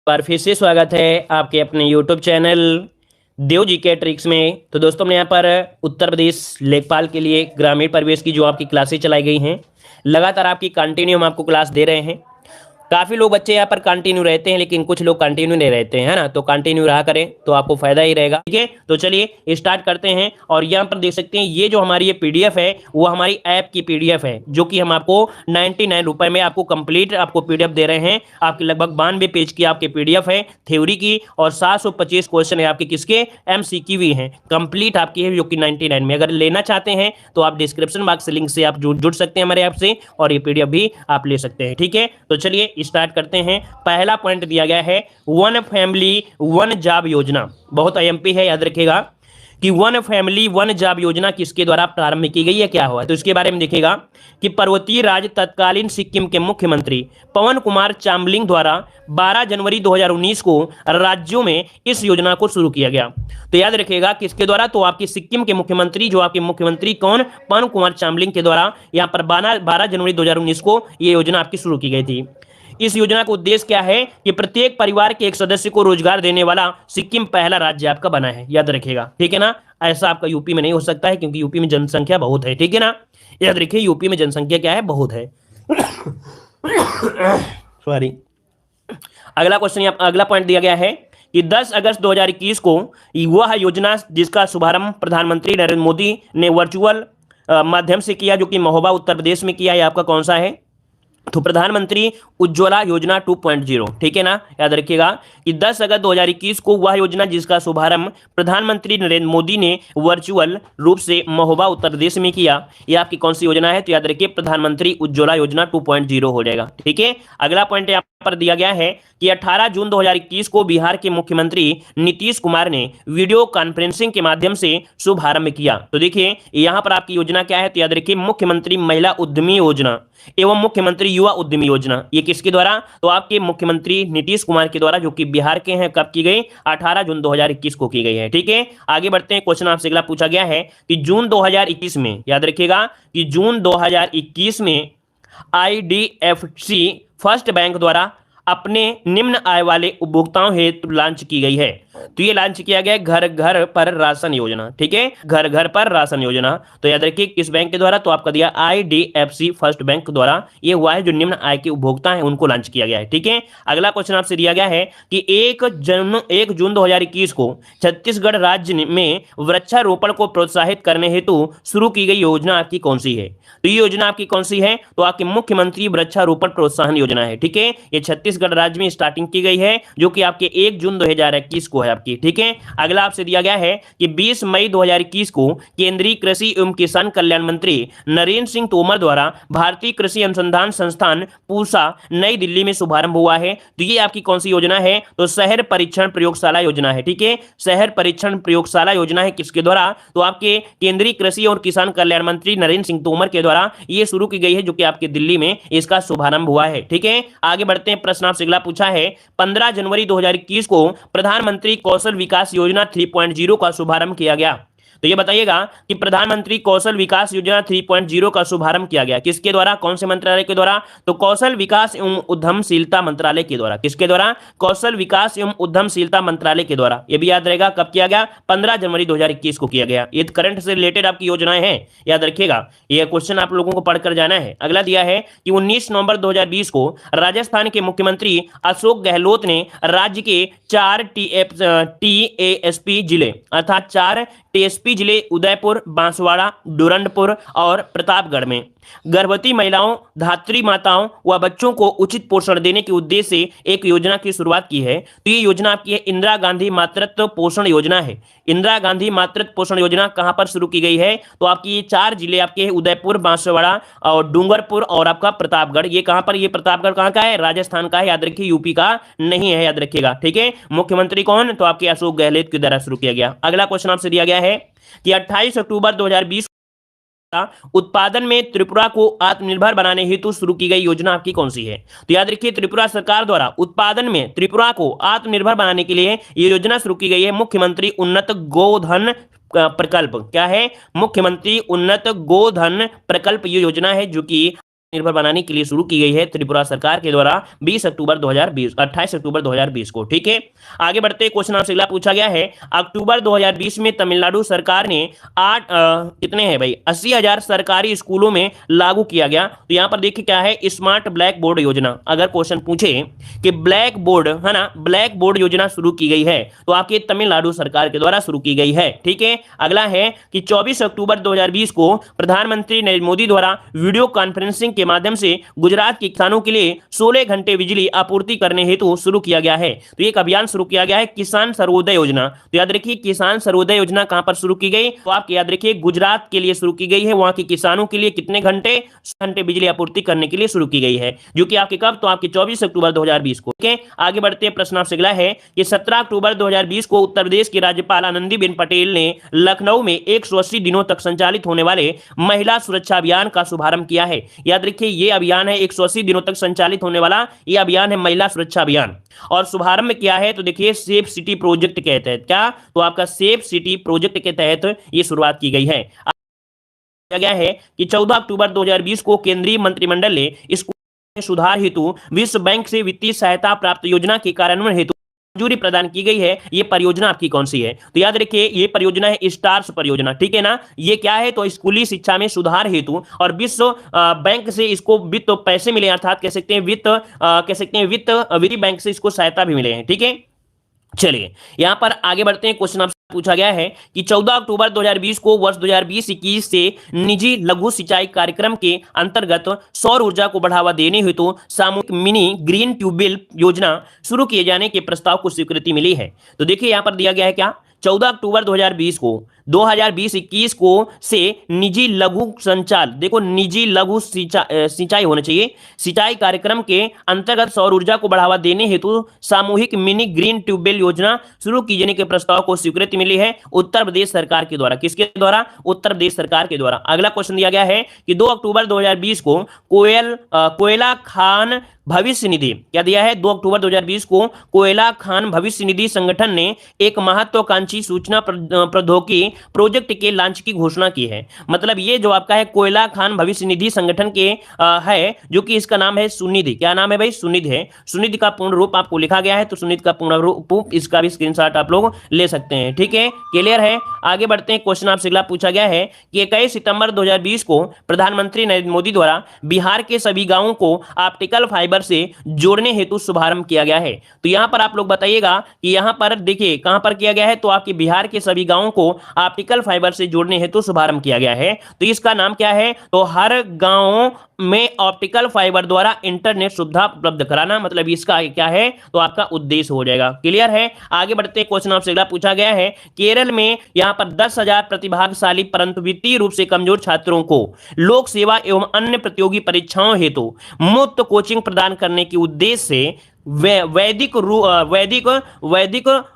बार फिर से स्वागत है आपके अपने यूट्यूब चैनल देव जी के ट्रिक्स में। तो दोस्तों हमने यहाँ पर उत्तर प्रदेश लेखपाल के लिए ग्रामीण परिवेश की जो आपकी क्लासेस चलाई गई हैं, लगातार आपकी कंटिन्यू हम आपको क्लास दे रहे हैं। काफ़ी लोग बच्चे यहाँ पर कंटिन्यू रहते हैं, लेकिन कुछ लोग कंटिन्यू नहीं रहते हैं, है ना। तो कंटिन्यू रहा करें तो आपको फायदा ही रहेगा। ठीक है, तो चलिए स्टार्ट करते हैं। और यहाँ पर देख सकते हैं ये जो हमारी ये पीडीएफ है वो हमारी ऐप की पीडीएफ है, जो कि हम आपको 99 रुपए में आपको कंप्लीट आपको पीडीएफ दे रहे हैं। आपकी लगभग 92 पेज की आपकी पीडीएफ है थ्योरी की, और 725 क्वेश्चन है आपके किसके, एमसीक्यू भी हैं, कंप्लीट आपकी है, जो कि 99 में। अगर लेना चाहते हैं तो आप डिस्क्रिप्शन बॉक्स लिंक से आप जुड़ सकते हैं हमारे ऐप से, और ये पीडीएफ भी आप ले सकते हैं। ठीक है, तो चलिए स्टार्ट करते हैं। पहला पॉइंट दिया गया है वन फैमिली वन जॉब योजना। बहुत आईएमपी है, याद रखिएगा कि वन फैमिली वन जॉब योजना किसके द्वारा प्रारंभ की गई है, क्या हुआ। तो इसके बारे में देखिएगा कि पर्वतीय राज्य तत्कालीन सिक्किम के मुख्यमंत्री पवन कुमार चामलिंग द्वारा 12 जनवरी 2019 को राज्यों में इस योजना को शुरू किया गया। तो याद रखिएगा किसके द्वारा, तो आपके सिक्किम के मुख्यमंत्री, जो आपके मुख्यमंत्री कौन, पवन कुमार चामलिंग के द्वारा यहां पर 12 जनवरी 2019 को यह योजना आपकी शुरू की गई थी। इस योजना का उद्देश्य क्या है कि प्रत्येक परिवार के एक सदस्य को रोजगार देने वाला सिक्किम पहला राज्य आपका बना है, याद रखिएगा। ठीक है ना, ऐसा आपका यूपी में नहीं हो सकता है, क्योंकि यूपी में जनसंख्या बहुत है। ठीक है ना, याद रखिए यूपी में जनसंख्या क्या है, बहुत है। सॉरी। अगला क्वेश्चन, अगला पॉइंट दिया गया है कि 10 अगस्त 2021 को वह योजना जिसका शुभारंभ प्रधानमंत्री नरेंद्र मोदी ने वर्चुअल माध्यम से किया, जो कि महोबा उत्तर प्रदेश में किया, है आपका कौन सा है, तो प्रधानमंत्री उज्ज्वला योजना 2.0। ठीक है ना, याद रखिएगा कि 10 अगस्त 2021 को वह योजना जिसका शुभारंभ प्रधानमंत्री नरेंद्र मोदी ने वर्चुअल रूप से महोबा उत्तर प्रदेश में किया, यह आपकी कौन सी योजना है, तो याद रखिए प्रधानमंत्री उज्ज्वला योजना 2.0 हो जाएगा। ठीक है, अगला पॉइंट यहाँ पर दिया गया है कि 18 जून 2021 को बिहार के मुख्यमंत्री नीतीश कुमार ने वीडियो कॉन्फ्रेंसिंग के माध्यम से शुभारंभ किया। तो देखिए यहां पर आपकी योजना क्या है, तो याद रखिए मुख्यमंत्री महिला उद्यमी योजना एवं मुख्यमंत्री युवा उद्यमी योजना। ये किसके द्वारा, तो आपके मुख्यमंत्री नीतीश कुमार के द्वारा, जो कि बिहार के हैं। कब की गई, 18 जून 2021 को की गई है। ठीक है, आगे बढ़ते हैं। क्वेश्चन आपसे अगला पूछा गया है कि जून 2021 में, याद रखिएगा कि जून 2021 में आईडीएफसी फर्स्ट बैंक द्वारा अपने निम्न आय वाले उपभोक्ताओं हेतु लॉन्च की गई है। तो ये लॉन्च किया गया घर घर पर राशन योजना। ठीक है, घर घर पर राशन योजना। तो याद रखिए किस बैंक के द्वारा, तो आपका दिया आईडीएफसी फर्स्ट बैंक द्वारा ये हुआ है, जो निम्न आय के उपभोक्ता हैं उनको लॉन्च किया गया है। ठीक है, अगला क्वेश्चन आपसे दिया गया है कि 1 जून 2021 को छत्तीसगढ़ राज्य में वृक्षारोपण को प्रोत्साहित करने हेतु शुरू की गई योजना आपकी कौन सी है। तो ये योजना आपकी कौन सी है, तो आपकी मुख्यमंत्री वृक्षारोपण प्रोत्साहन योजना है। ठीक है, ये छत्तीसगढ़ राज्य में स्टार्टिंग की गई है, जो कि आपके 1 जून 2021 को है आपकी। ठीक है, अगला आपसे दिया गया है कि 20 मई 2021 को केंद्रीय कृषि एवं किसान कल्याण मंत्री नरेंद्र सिंह तोमर द्वारा भारतीय कृषि अनुसंधान संस्थान पूसा नई दिल्ली में शुभारंभ हुआ है। तो ये आपकी कौन सी योजना है, तो शहर परीक्षण प्रयोगशाला योजना है। ठीक है, शहर परीक्षण प्रयोगशाला योजना है किसके द्वारा, तो आपके केंद्रीय कृषि और किसान कल्याण मंत्री नरेंद्र सिंह तोमर के द्वारा ये शुरू की गई है, जो कि आपके दिल्ली में इसका शुभारंभ हुआ है। ठीक है, आगे बढ़ते हैं। प्रश्न आपसे अगला पूछा है 15 जनवरी 2021 को प्रधानमंत्री कौशल विकास योजना 3.0 का शुभारंभ किया गया। तो ये बताइएगा कि प्रधानमंत्री कौशल विकास योजना 3.0 का शुभारंभ किया गया किसके द्वारा, कौन से मंत्रालय के द्वारा, तो कौशल विकास एवं उद्यमशीलता मंत्रालय के द्वारा। किसके द्वारा, कौशल विकास एवं उद्यमशीलता मंत्रालय के द्वारा। ये भी याद रहेगा कब किया गया, 15 जनवरी 2021 को किया गया। ये करंट से रिलेटेड आपकी योजनाएं हैं, याद रखिएगा, ये क्वेश्चन आप लोगों को पढ़कर जाना है। अगला दिया है कि 19 नवंबर 2020 को राजस्थान के मुख्यमंत्री अशोक गहलोत ने राज्य के 4 टीएसपी जिले अर्थात 4 टीएसपी जिले उदयपुर, बांसवाड़ा, डूरंडपुर और प्रतापगढ़ में गर्भवती महिलाओं, धात्री माताओं व बच्चों को उचित पोषण देने के उद्देश्य से एक योजना की शुरुआत की है। तो ये योजना आपकी है इंदिरा गांधी मातृत्व पोषण योजना है। इंदिरा गांधी मातृत्व पोषण योजना कहां पर शुरू की गई है, तो आपकी ये 4 जिले आपके हैं, उदयपुर, बांसवाड़ा और डूंगरपुर और आपका प्रतापगढ़। ये कहां पर, ये प्रतापगढ़ कहां का है, राजस्थान का है, याद रखिए, यूपी का नहीं है, याद रखिएगा। ठीक है, मुख्यमंत्री कौन, तो आपके अशोक गहलोत के द्वारा शुरू किया गया। अगला क्वेश्चन आपसे दिया गया है कि 28 अक्टूबर 2020 उत्पादन में त्रिपुरा को आत्मनिर्भर बनाने हेतु शुरू की गई योजना आपकी कौन सी है। तो याद रखिए त्रिपुरा सरकार द्वारा उत्पादन में त्रिपुरा को आत्मनिर्भर बनाने के लिए ये योजना शुरू की गई है, मुख्यमंत्री उन्नत गोधन प्रकल्प। क्या है, मुख्यमंत्री उन्नत गोधन प्रकल्प ये योजना है, जो कि निर्भर बनाने के लिए शुरू की गई है त्रिपुरा सरकार के द्वारा 28 अक्टूबर 2020 को। ठीक है, आगे बढ़ते क्वेश्चन आपसे अगला पूछा गया है, अक्टूबर 2020 में तमिलनाडु सरकार ने कितने हैं भाई 80,000 सरकारी स्कूलों में लागू किया गया। तो यहां पर देखिए क्या है, स्मार्ट ब्लैक बोर्ड योजना। अगर क्वेश्चन पूछे कि ब्लैक बोर्ड है ना, ब्लैक बोर्ड योजना शुरू की गई है तो आपके तमिलनाडु सरकार के द्वारा शुरू की गई है। ठीक है, अगला है कि 24 अक्टूबर 2020 को प्रधानमंत्री नरेंद्र मोदी द्वारा वीडियो कॉन्फ्रेंसिंग के माध्यम से गुजरात के किसानों के लिए 16 घंटे बिजली आपूर्ति करने हेतु शुरू किया गया है। तो एक अभियान शुरू किया गया है किसान सर्वोदय योजना। तो याद रखिए किसान सर्वोदय योजना कहां पर शुरू की गई, तो आप याद रखिए गुजरात के लिए शुरू की गई है। वहां के किसानों के लिए कितने घंटे, घंटे बिजली आपूर्ति करने के लिए शुरू की गई है, जो कि आपके कब, तो आपके 24 अक्टूबर 2020 को। ठीक है, आगे बढ़ते हैं, प्रश्न आपसे अगला है कि 17 अक्टूबर 2020 को उत्तर प्रदेश की राज्यपाल आनंदीबेन पटेल ने लखनऊ में 180 दिनों तक संचालित होने वाले महिला सुरक्षा अभियान का शुभारंभ किया है। याद रखिए ये अभियान है 180 दिनों तक संचालित होने वाला, ये अभियान है महिला सुरक्षा अभियान। और शुभारंभ किया है तो देखिए सेफ सिटी प्रोजेक्ट के तहत, क्या, तो आपका सेफ सिटी प्रोजेक्ट के तहत ये शुरुआत की गई है। गया है कि 14 अक्टूबर 2020 को केंद्रीय मंत्रिमंडल ने स्कूल में सुधार हेतु विश्व बैंक से वित्तीय सहायता प्राप्त योजना के कार्यान्वयन हेतु मंजूरी प्रदान की गई है। ये परियोजना आपकी कौन सी है, तो याद रखिए ये परियोजना है स्टार्स परियोजना। ठीक है ना, ये क्या है, तो स्कूली शिक्षा में सुधार हेतु और विश्व बैंक से इसको वित्त पैसे मिले, अर्थात कह सकते हैं वित्त बैंक से इसको सहायता भी मिले हैं। ठीक है, चलिए यहां पर आगे बढ़ते हैं। क्वेश्चन आपसे पूछा गया है कि 14 अक्टूबर 2020 को वर्ष 2020-21 से निजी लघु सिंचाई कार्यक्रम के अंतर्गत सौर ऊर्जा को बढ़ावा देने हेतु सामूहिक मिनी ग्रीन ट्यूबवेल योजना शुरू किए जाने के प्रस्ताव को स्वीकृति मिली है। तो देखिए यहां पर दिया गया है क्या, 14 अक्टूबर 2020 को 2020-21 को से निजी लघु संचाल, देखो निजी लघु सिंचाई होना चाहिए, सिंचाई कार्यक्रम के अंतर्गत सौर ऊर्जा को बढ़ावा देने हेतु सामूहिक मिनी ग्रीन ट्यूबवेल योजना शुरू किए जाने के प्रस्ताव को स्वीकृति मिली है उत्तर प्रदेश सरकार के द्वारा। किसके द्वारा, उत्तर प्रदेश सरकार के द्वारा। अगला क्वेश्चन दिया गया है कि 2 अक्टूबर 2020 को कोयला खान भविष्य निधि, क्या दिया है, 2 अक्टूबर 2020 को कोयला खान भविष्य निधि संगठन ने एक महत्वाकांक्षी सूचना प्रौद्योगिकी प्रोजेक्ट के लॉन्च की घोषणा की है। मतलब ये जो आपका है कोयला खान भविष्य निधि संगठन के है, जो कि इसका नाम है सुनिधि। क्या नाम है भाई, सुनिधि है। सुनिधि का पूर्ण रूप आपको लिखा गया है, तो सुनिधि का पूर्ण रूप, इसका भी स्क्रीनशॉट आप लोग ले सकते हैं। ठीक है, क्लियर है। आगे बढ़ते हैं, क्वेश्चन आपसे अगला पूछा गया है कि 21 सितंबर 2020 को प्रधानमंत्री नरेंद्र मोदी द्वारा बिहार के सभी गांवों को ऑप्टिकल फाइबर से जोड़ने हेतु शुभारंभ किया गया है। तो यहां पर आप लोग बताइएगा कि यहां पर देखिए कहां पर किया गया है, तो आपके बिहार के सभी गांवों को ऑप्टिकल फाइबर से जोड़ने हेतु शुभारंभ किया गया है। तो इसका नाम क्या है, तो हर गांव में ऑप्टिकल फाइबर द्वारा इंटरनेट सुविधा उपलब्ध कराना, मतलब इसका क्या है, तो आपका उद्देश्य हो जाएगा। क्लियर है। आगे बढ़ते हैं, क्वेश्चन आपसे अगला पूछा गया है, केरल में यहां पर 10,000 प्रतिभाशाली परंतु वित्तीय रूप से कमजोर छात्रों को लोक सेवा एवं अन्य प्रतियोगी परीक्षाओं हेतु मुफ्त कोचिंग प्रदान करने के उद्देश्य से वैदिक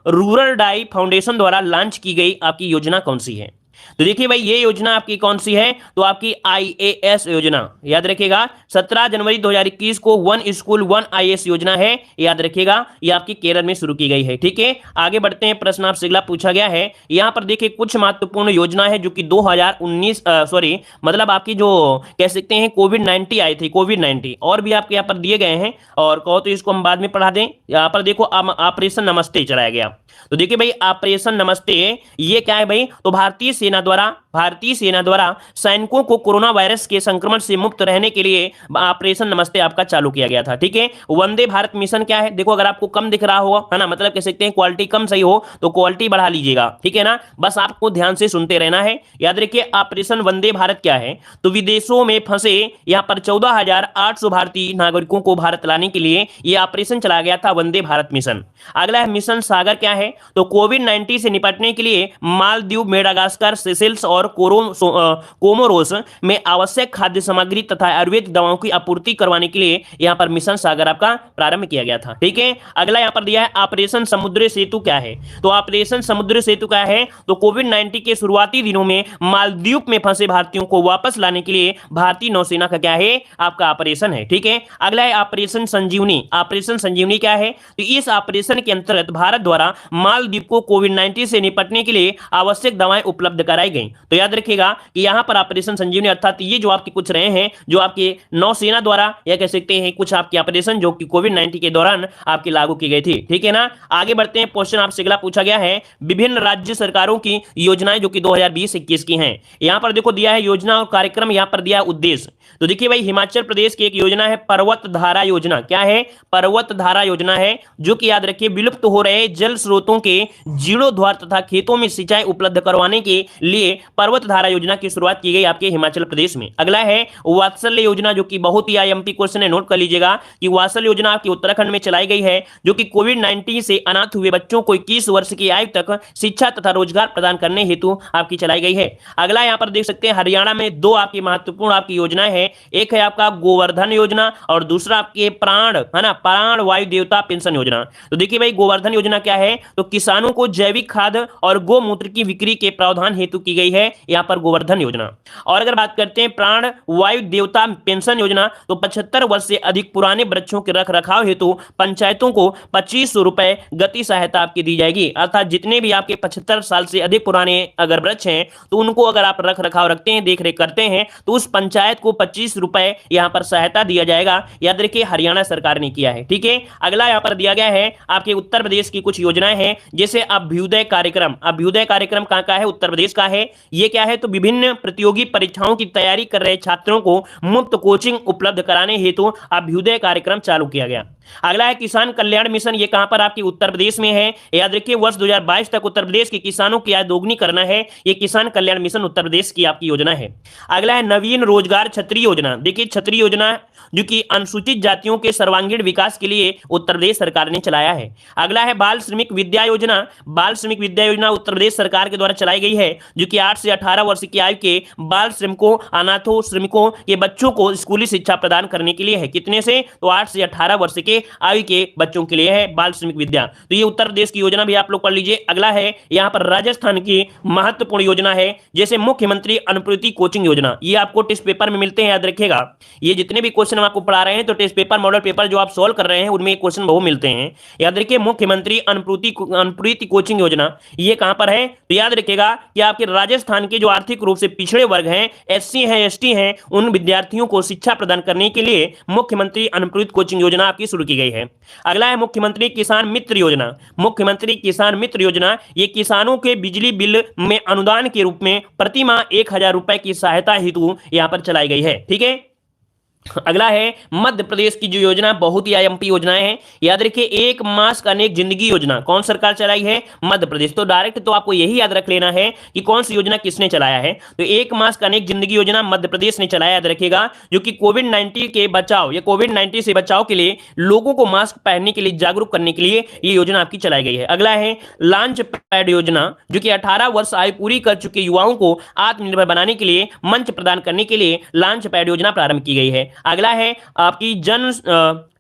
रूरल डाई फाउंडेशन द्वारा लॉन्च की गई आपकी योजना कौन सी है। तो देखिए भाई ये योजना आपकी कौन सी है, तो आपकी IAS योजना। याद रखिएगा 17 जनवरी 2021 को वन स्कूल वन IAS योजना है, याद रखिएगा ये आपकी केरल में शुरू की गई है। ठीक है, आगे बढ़ते हैं, प्रश्न आपसे अगला पूछा गया है, यहां पर देखिए कुछ महत्वपूर्ण योजना है जो कि 2019 मतलब आपकी जो कह सकते हैं कोविड-19 आई थी, कोविड-19 और भी आपके यहाँ पर दिए गए हैं, और कहो तो इसको हम बाद में पढ़ा दें। यहाँ पर देखो ऑपरेशन नमस्ते चलाया गया। तो देखिए भाई ऑपरेशन नमस्ते ये क्या है भाई, तो भारतीय सेना द्वारा सैनिकों को कोरोना वायरस के संक्रमण से मुक्त रहने के लिए ऑपरेशन नमस्ते आपका चालू किया गया था। ठीक है, वंदे भारत मिशन क्या है, देखो अगर आपको कम दिख रहा हो, है ना, मतलब कह सकते हैं क्वालिटी कम सही हो तो क्वालिटी बढ़ा लीजिएगा। ठीक है ना, बस आपको ध्यान से सुनते रहना है। याद रखिए ऑपरेशन वंदे भारत क्या है, तो विदेशों में फंसे यहां पर 14,800 भारतीय नागरिकों को भारत लाने के लिए यह ऑपरेशन चलाया गया था, वंदे भारत मिशन। अगला है मिशन सागर क्या है, तो कोविड-19 से निपटने के लिए मालदीव, मेडागास्कर, सेशेल्स और कोमोरोस में आवश्यक खाद्य सामग्री तथा आयुर्वेद दवाओं की आपूर्ति करवाने के लिए यहां पर मिशन सागर आपका प्रारंभ किया गया था। ठीक है, अगला यहां पर दिया है ऑपरेशन समुद्री सेतु क्या है, तो ऑपरेशन समुद्री सेतु क्या है, तो कोविड-19 के शुरुआती दिनों में मालदीव में फंसे भारतीयों को वापस लाने के लिए भारतीय नौसेना का क्या है, आपका ऑपरेशन है। ठीक है, अगला है ऑपरेशन संजीवनी। ऑपरेशन संजीवनी क्या है, तो इस ऑपरेशन के अंतर्गत भारत द्वारा मालदीव को कोविड-19 से निपटने के लिए आवश्यक दवाएं उपलब्ध कराई गई। तो याद रखिएगा कि यहां पर ऑपरेशन संजीवनी अर्थात ये जो आपके कुछ रहे हैं, जो आपके नौसेना द्वारा या कह सकते हैं कुछ आपके ऑपरेशन जो कि कोविड-19 के दौरान आपकी लागू की गई थी। ठीक है ना, आगे बढ़ते हैं। क्वेश्चन आपसे अगला पूछा गया है, विभिन्न राज्य सरकारों की योजनाएं जो कि 2020-21 की हैं। यहां पर देखो दिया है योजना और कार्यक्रम, यहां पर दिया है उद्देश्य। तो देखिए भाई, हिमाचल प्रदेश की एक योजना है पर्वत धारा योजना। क्या है? पर्वत धारा योजना है, जो कि याद रखिए विलुप्त हो रहे जल स्रोतों के जीर्णोद्धार तथा खेतों में सिंचाई उपलब्ध करवाने के लिए पर्वत धारा योजना की शुरुआत की गई आपके हिमाचल प्रदेश में। अगला है वात्सल्य योजना, जो कि बहुत ही आईएमपी क्वेश्चन है, नोट कर लीजिएगा कि वात्सल्य योजना आपकी उत्तराखंड में चलाई गई है, जो कि कोविड-19 से अनाथ हुए बच्चों को 21 वर्ष की आयु तक शिक्षा तथा रोजगार प्रदान करने हेतु आपकी चलाई गई है। अगला यहां पर देख सकते हैं हरियाणा में दो आपकी महत्वपूर्ण आपकी योजनाएं हैं, एक है आपका गोवर्धन योजना और दूसरा आपके प्राण, है ना, प्राण वायु देवता पेंशन योजना। तो देखिए भाई, गोवर्धन योजना क्या है? तो किसानों को जैविक खाद और गोमूत्र की बिक्री के प्रावधान हेतु की गई है यहां पर गोवर्धन योजना। और अगर बात करते हैं प्राण वायु देवता पेंशन योजना, तो 75 वर्ष से अधिक पुराने वृक्षों के रख रखाव हेतु पंचायतों को 2500 रुपए गति सहायता आपकी दी जाएगी। अर्थात जितने भी आपके 75 साल से अधिक पुराने अगर वृक्ष हैं, तो उनको अगर आप रख रखाव रखते हैं, देख रेख करते हैं, तो उस पंचायत को 25 रुपए यहां पर सहायता दिया जाएगा। याद रखिए हरियाणा सरकार ने किया है। ठीक है, अगला यहां पर दिया गया है आपके उत्तर प्रदेश की कुछ योजनाएं हैं, जैसे अभ्युदय कार्यक्रम। अभ्युदय कार्यक्रम कहां का है? उत्तर प्रदेश का है। ये क्या है? तो विभिन्न प्रतियोगी परीक्षाओं की तैयारी कर रहे छात्रों को मुफ्त कोचिंग उपलब्ध कराने हेतु अभ्युदय कार्यक्रम चालू किया गया। अगला है किसान कल्याण मिशन, ये कहां पर आपकी उत्तर प्रदेश में है। याद रखिए वर्ष 2022 तक उत्तर प्रदेश के किसानों की आय दोगुनी करना है, ये किसान कल्याण मिशन उत्तर प्रदेश की आपकी योजना है। अगला है नवीन रोजगार छतरी योजना। देखिए छतरी योजना जो कि अनुसूचित जातियों के सर्वांगीण विकास के लिए उत्तर प्रदेश सरकार ने चलाया है। अगला है बाल श्रमिक विद्या योजना। बाल श्रमिक विद्या योजना उत्तर प्रदेश सरकार के द्वारा चलाई गई है, जो कि 8 से 18 वर्ष की आयु के बाल श्रमिकों, अनाथों, श्रमिकों के बच्चों को स्कूली शिक्षा प्रदान करने के लिए है। कितने से? तो 8 से 18 वर्ष के आयु के बच्चों के लिए है बाल श्रमिक विद्या। तो ये उत्तर प्रदेश की योजना भी आप लोग पढ़ लीजिए। अगला है यहाँ पर राजस्थान की महत्वपूर्ण योजना है, जैसे मुख्यमंत्री अनुपूर्ति कोचिंग योजना। ये आपको टेस्ट पेपर में मिलते हैं, याद रखिएगा। ये जितने भी क्वेश्चन आपको पढ़ा रहे हैं, तो टेस्ट पेपर, मॉडल पेपर जो आप सॉल्व कर रहे हैं, उनमें क्वेश्चन बहुत मिलते हैं। याद रखिए मुख्यमंत्री अनुपूर्ति कोचिंग योजना ये कहां पर है? तो याद रखिएगा कि आपके राजस्थान के जो आर्थिक रूप से पिछड़े वर्ग हैं, एससी हैं, एसटी हैं, उन विद्यार्थियों को शिक्षा प्रदान करने के लिए मुख्यमंत्री अनुपूर्ति कोचिंग योजना आपकी शुरू की गई है। अगला है मुख्यमंत्री किसान मित्र योजना। मुख्यमंत्री किसान मित्र योजना ये किसानों के बिजली बिल में अनुदान के रूप में प्रति माह 1000 रुपए की सहायता हेतु यहां पर चलाई गई है। ठीक है, अगला है मध्य प्रदेश की जो योजना, बहुत ही आईएमपी योजनाएं हैं। याद रखिए एक मास्क अनेक जिंदगी योजना कौन सरकार चलाई है? मध्य प्रदेश। तो डायरेक्ट तो आपको यही याद रख लेना है कि कौन सी योजना किसने चलाया है। तो एक मास्क अनेक जिंदगी योजना मध्य प्रदेश ने चलाया, याद रखिएगा, जो कि कोविड-19 के बचाव या कोविड-19 से बचाव के लिए लोगों को मास्क पहनने के लिए जागरूक करने के लिए ये योजना आपकी चलाई गई है। अगला है लॉन्च पैड योजना, जो कि 18 वर्ष आयु पूरी कर चुके युवाओं को आत्मनिर्भर बनाने के लिए मंच प्रदान करने के लिए लॉन्च पैड योजना प्रारंभ की गई है। अगला है आपकी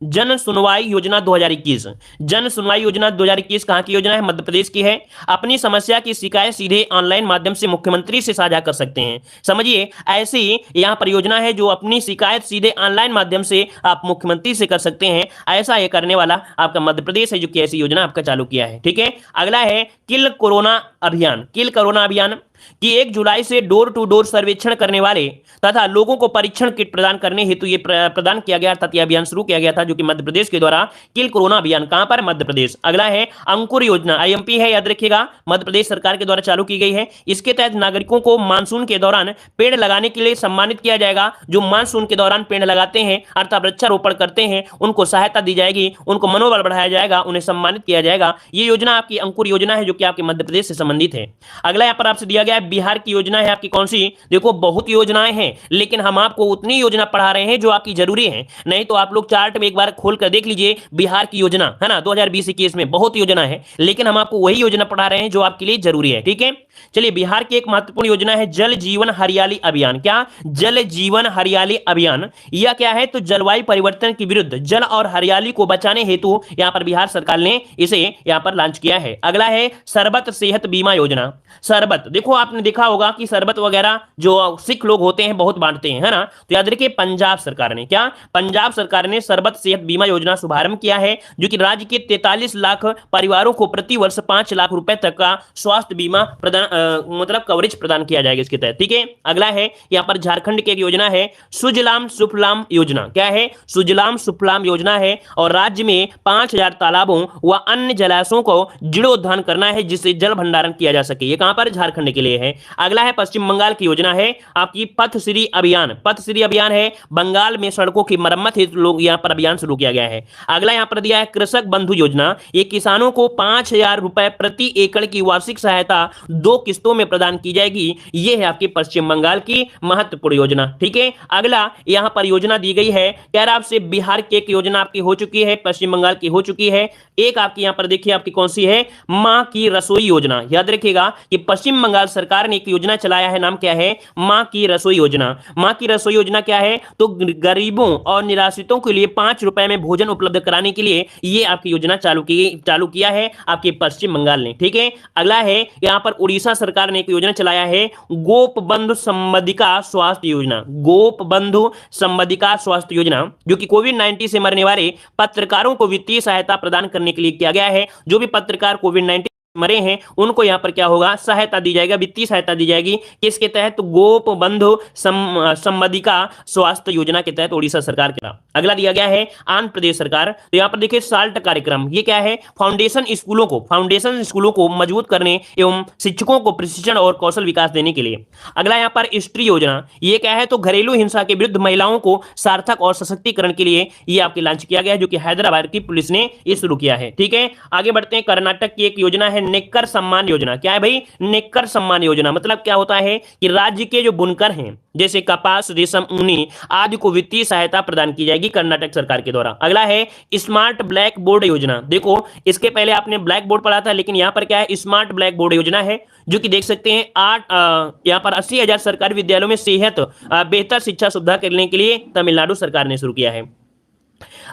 जन सुनवाई योजना 2021। जन सुनवाई योजना 2021 कहां की योजना है? मध्य प्रदेश की है। अपनी समस्या की शिकायत सीधे ऑनलाइन माध्यम से मुख्यमंत्री से साझा कर सकते हैं। समझिए ऐसी यहां पर योजना है जो अपनी शिकायत सीधे ऑनलाइन माध्यम से आप मुख्यमंत्री से कर सकते हैं। ऐसा ये करने वाला आपका मध्य प्रदेश है, जो कि ऐसी योजना आपका चालू किया है। ठीक है, अगला है किल कोरोना अभियान। किल कोरोना अभियान कि 1 जुलाई से डोर टू डोर सर्वेक्षण करने वाले तथा लोगों को परीक्षण किट प्रदान करने हेतु ये प्रदान किया गया, अर्थात यह अभियान शुरू किया गया था, जो कि मध्य प्रदेश के द्वारा किल कोरोना अभियान कहां पर? मध्य प्रदेश। अगला है अंकुर योजना, आईएमपी है, याद रखिएगा, मध्य प्रदेश सरकार के द्वारा चालू की गई है। इसके तहत नागरिकों को मानसून के दौरान पेड़ लगाने के लिए सम्मानित किया जाएगा। जो मानसून के दौरान पेड़ लगाते हैं अर्थात वृक्षारोपण करते हैं, उनको सहायता दी जाएगी, उनको मनोबल बढ़ाया जाएगा, उन्हें सम्मानित किया जाएगा। ये योजना आपकी अंकुर योजना है, जो कि आपके मध्य प्रदेश से संबंधित है। अगला यहाँ पर आपसे दिया गया है बिहार की योजना है आपकी कौन सी? देखो बहुत योजनाएं हैं, लेकिन हम आपको उतनी योजना पढ़ा रहे हैं जो आपकी जरूरी है। नहीं तो आप लोग चार्ट में एक बार खोल कर देख लीजिए, बिहार की योजना है ना 2020-21 में बहुत योजना है, लेकिन हम आपको वही योजना पढ़ा रहे हैं जो आपके लिए जरूरी है। ठीक है, चलिए बिहार की एक महत्वपूर्ण योजना है जल जीवन हरियाली अभियान। क्या? जल जीवन हरियाली अभियान। यह क्या है? तो जलवायु परिवर्तन के विरुद्ध जल और हरियाली को बचाने हेतु यहां पर बिहार सरकार ने इसे यहां पर लॉन्च किया है। अगला है सरबत सेहत बीमा योजना। सरबत, देखो देखो आपने देखा होगा कि शरबत वगैरह जो सिख लोग होते हैं बहुत बांटते हैं, है ना। तो याद रखिए पंजाब सरकार ने क्या, पंजाब सरकार ने शरबत सेहत बीमा योजना शुभारंभ किया है, जो कि राज्य के 43 लाख परिवारों को प्रति वर्ष 5 लाख रुपए तक का स्वास्थ्य बीमा प्रदान मतलब कवरेज प्रदान किया जाएगा इसके तहत। ठीक है, अगला है यहाँ पर झारखंड की एक योजना है सुजलाम सुफलाम योजना। क्या है? सुजलाम सुफलाम योजना है, और राज्य में 5000 तालाबों व अन्य जलाशयों को जीर्णोद्धार करना है जिससे जल भंडारण किया जा सके। ये कहां पर? झारखंड के लिए है। अगला है पश्चिम बंगाल की योजना है आपकी पथश्री अभियान। पथश्री अभियान है बंगाल में सड़कों की मरम्मत हेतु लोग यहां पर अभियान शुरू किया गया है। अगला यहां पर दिया है कृषक बंधु योजना। ये किसानों को 5000 रुपए प्रति एकड़ की वार्षिक सहायता 2 किस्तों में प्रदान की जाएगी। ये है आपकी पश्चिम बंगाल की महत्वपूर्ण योजना। ठीक है, अगला यहां पर योजना दी गई है कह रहा आपसे बिहार की एक योजना आपकी हो चुकी है, पश्चिम बंगाल की हो चुकी है। एक आपकी यहां पर देखिए आपकी कौन सी है, मां की रसोई योजना। याद रखिएगा कि पश्चिम बंगाल सरकार ने एक योजना चलाया है, नाम क्या है? मां की रसोई योजना। मां की रसोई योजना क्या है? तो गरीबों और निराश्रितों के लिए 5 रुपए में भोजन उपलब्ध कराने के लिए ये आपकी योजना चालू किया है आपके पश्चिम बंगाल ने। ठीक है, अगला है यहां पर उड़ीसा सरकार ने एक योजना चलाया है गोप बंधु संबंधिका स्वास्थ्य योजना। गोप बंधु संबंधिका स्वास्थ्य योजना, जो कि कोविड-19 से मरने वाले पत्रकारों को वित्तीय सहायता प्रदान करने के लिए किया गया है। जो भी पत्रकार कोविड-19 मरे हैं उनको यहां पर क्या होगा? सहायता दी जाएगी, वित्तीय सहायता दी जाएगी। किसके तहत? गोप बंधु संबंधिका स्वास्थ्य योजना के तहत उड़ीसा सरकार के नाम। अगला दिया गया है आंध्र प्रदेश सरकार। तो यहां पर देखिए साल्ट कार्यक्रम। ये क्या है? फाउंडेशन स्कूलों को मजबूत करने एवं शिक्षकों को प्रशिक्षण और कौशल विकास देने के लिए। अगला यहां पर स्त्री योजना। ये क्या है? तो घरेलू हिंसा के विरुद्ध महिलाओं को सार्थक और सशक्तिकरण के लिए ये आपके लॉन्च किया गया है, जो कि हैदराबाद की पुलिस ने ये शुरू किया है। ठीक है, आगे बढ़ते हैं। कर्नाटक की एक योजना है नेकर सम्मान योजना। क्या है भाई? नेकर सम्मान योजना। मतलब क्या होता है कि राज्य के जो बुनकर हैं जैसे कपास, रेशम, ऊनी आदि को वित्तीय सहायता प्रदान की जाएगी कर्नाटक सरकार के द्वारा। अगला है स्मार्ट ब्लैक बोर्ड योजना। देखो इसके पहले आपने ब्लैक बोर्ड पढ़ा था, लेकिन यहां पर क्या है? स्मार्ट ब्लैक बोर्ड योजना है, जो कि देख सकते हैं यहां पर 80,000 सरकारी विद्यालयों में सेहत बेहतर शिक्षा सुविधा करने के लिए तमिलनाडु सरकार ने शुरू किया है।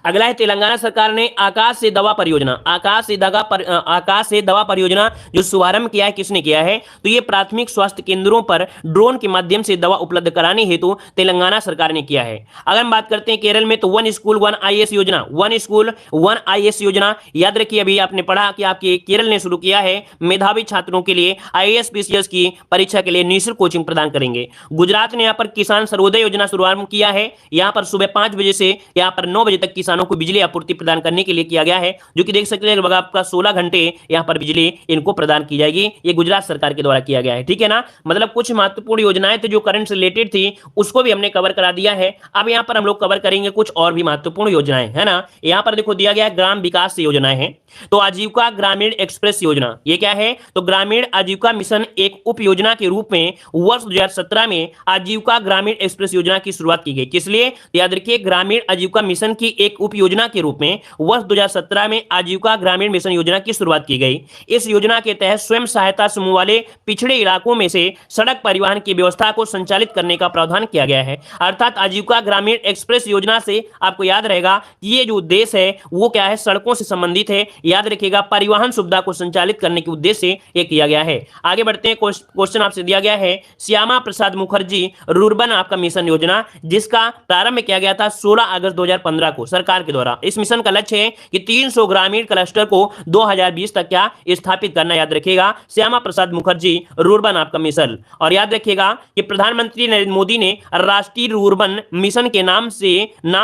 अगला है तेलंगाना सरकार ने आकाश से दवा परियोजना। आकाश से दवा परियोजना जो शुभारंभ किया है, किसने किया है? तो ये प्राथमिक स्वास्थ्य केंद्रों पर ड्रोन के माध्यम से दवा उपलब्ध कराने हेतु तेलंगाना सरकार ने किया है। अगर हम बात करते हैं केरल में, तो 1 स्कूल 1 IAS योजना। 1 स्कूल 1 IAS योजना याद रखिए, अभी आपने पढ़ा कि आपके केरल ने शुरू किया है मेधावी छात्रों के लिए IAS PCS की परीक्षा के लिए निःशुल्क कोचिंग प्रदान करेंगे। गुजरात ने यहाँ पर किसान सर्वोदय योजना शुभारंभ किया है। यहाँ पर सुबह 5 बजे से यहाँ पर 9 बजे तक किसानों को बिजली आपूर्ति प्रदान करने के लिए किया गया है, जो कि देख सकते हैं लगभग आपका 16 घंटे यहां पर बिजली इनको प्रदान की जाएगी। ये गुजरात सरकार के द्वारा किया गया है। ठीक है ना, मतलब कुछ महत्वपूर्ण योजनाएं थी जो करंट से रिलेटेड थी, उसको भी हमने कवर करा दिया है। अब यहां पर हम लोग कवर करेंगे कुछ और भी महत्वपूर्ण योजनाएं, है ना। यहां पर देखो दिया गया है ग्राम विकास योजनाएं हैं। तो आजीविका ग्रामीण एक्सप्रेस योजना, ये क्या है? तो ग्रामीण आजीविका मिशन एक उप योजना के रूप में वर्ष 2017 में आजीविका ग्रामीण एक्सप्रेस योजना की शुरुआत की गई। किस लिए? याद रखिए, ग्रामीण आजीविका मिशन की एक उप योजना के रूप में वर्ष 2017 में आजीविका ग्रामीण मिशन योजना की शुरुआत की गई। इस योजना के तहत स्वयं सहायता समूह वाले पिछड़े इलाकों में से सड़क परिवहन की व्यवस्था को संचालित करने का प्रावधान किया गया है। अर्थात आजीविका ग्रामीण एक्सप्रेस योजना से आपको याद रहेगा कि ये जो उद्देश्य है वो क्या है? सड़कों से संबंधित है। याद रखिएगा, परिवहन सुविधा को संचालित करने के उद्देश्य से ये किया गया है। आगे बढ़ते हैं। क्वेश्चन आपसे दिया गया है श्यामा प्रसाद मुखर्जी रुर्बन आपका मिशन योजना, जिसका प्रारंभ किया गया था 16 अगस्त 2015 को सरकार के द्वारा। इस मिशन का लक्ष्य है कि 300 ग्रामीण क्लस्टर को 2020 तक क्या स्थापित करना। याद रखिएगा, श्यामा प्रसाद मुखर्जी रुर्बन आपका मिशन। और याद रखिएगा कि प्रधानमंत्री नरेंद्र मोदी ने राष्ट्रीय रुर्बन मिशन के नाम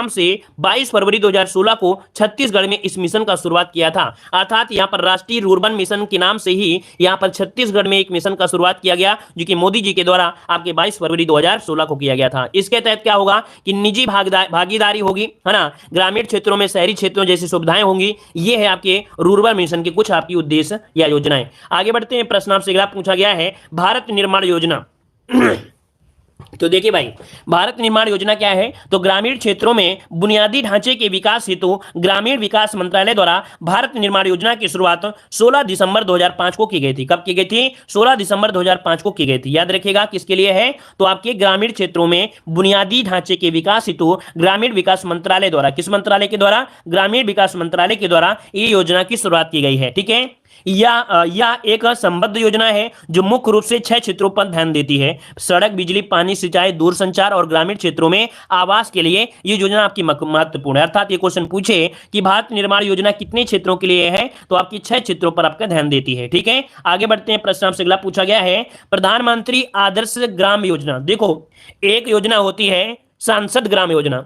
से 22 फरवरी 2016 को छत्तीसगढ़ में इस मिशन का शुरुआत किया था। अर्थात यहां पर राष्ट्रीय रुर्बन मिशन के नाम से ही यहां पर छत्तीसगढ़ में एक मिशन का शुरुआत किया गया, जो कि मोदी जी के द्वारा आपके 22 फरवरी 2016 को किया गया था। इसके तहत क्या होगा कि निजी भागीदारी होगी, है ना। ग्रामीण क्षेत्रों में शहरी क्षेत्रों जैसी सुविधाएं होंगी। ये है आपके रूरल मिशन के कुछ आपकी उद्देश्य या योजनाएं। आगे बढ़ते हैं। प्रश्न आपसे अगला पूछा गया है भारत निर्माण योजना। तो देखिए भाई, भारत निर्माण योजना क्या है? तो ग्रामीण क्षेत्रों में बुनियादी ढांचे के विकास हेतु ग्रामीण विकास मंत्रालय द्वारा भारत निर्माण योजना की शुरुआत 16 दिसंबर 2005 को की गई थी। कब की गई थी? 16 दिसंबर 2005 को की गई थी। याद रखिएगा किसके लिए है? तो आपके ग्रामीण क्षेत्रों में बुनियादी ढांचे के विकास हेतु ग्रामीण विकास मंत्रालय द्वारा, किस मंत्रालय के द्वारा? ग्रामीण विकास मंत्रालय के द्वारा ये योजना की शुरुआत की गई है। ठीक है, या एक संबद्ध योजना है जो मुख्य रूप से 6 क्षेत्रों पर ध्यान देती है: सड़क, बिजली, पानी, सिंचाई, दूरसंचार और ग्रामीण क्षेत्रों में आवास के लिए ये योजना आपकी महत्वपूर्ण है। अर्थात ये क्वेश्चन पूछे कि भारत निर्माण योजना कितने क्षेत्रों के लिए है, तो आपकी 6 क्षेत्रों पर आपका ध्यान देती है। ठीक है, आगे बढ़ते हैं। प्रश्न आपसे अगला पूछा गया है, प्रधानमंत्री आदर्श ग्राम योजना। देखो, एक योजना होती है सांसद ग्राम योजना,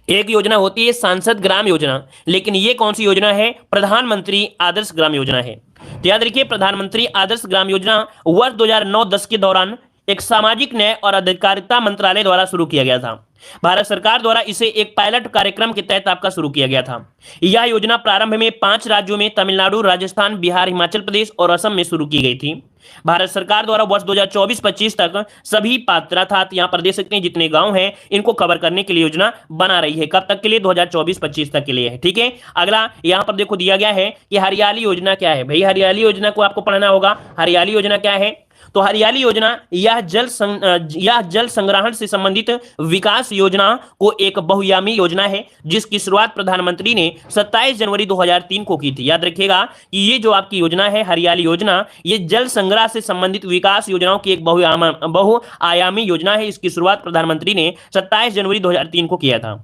एक योजना होती है सांसद ग्राम योजना, लेकिन ये कौन सी योजना है? प्रधानमंत्री आदर्श ग्राम योजना है। तो याद रखिए, प्रधानमंत्री आदर्श ग्राम योजना वर्ष 2009-10 के दौरान एक सामाजिक न्याय और अधिकारिता मंत्रालय द्वारा शुरू किया गया था। भारत सरकार द्वारा इसे एक पायलट कार्यक्रम के तहत आपका शुरू किया गया था। यह योजना प्रारंभ में 5 राज्यों में तमिलनाडु, राजस्थान, बिहार, हिमाचल प्रदेश और असम में शुरू की गई थी। भारत सरकार द्वारा वर्ष 2024-25 तक सभी पात्र, अर्थात यहां पर देख सकते हैं जितने गांव हैं, इनको कवर करने के लिए योजना बना रही है। कब तक के लिए? 2024-25 तक के लिए है। ठीक है, अगला यहां पर देखो दिया गया है कि हरियाली योजना क्या है। भाई, हरियाली योजना को आपको पढ़ना होगा। हरियाली योजना क्या है? तो हरियाली योजना यह जल संग्रहण से संबंधित विकास योजना को एक बहुआयामी योजना है, जिसकी शुरुआत प्रधानमंत्री ने 27 जनवरी 2003 को की थी। याद रखिएगा कि ये जो आपकी योजना है हरियाली योजना, ये जल संग्रह से संबंधित विकास योजनाओं की एक बहुआयामी योजना है। इसकी शुरुआत प्रधानमंत्री ने 27 जनवरी 2003 को किया था।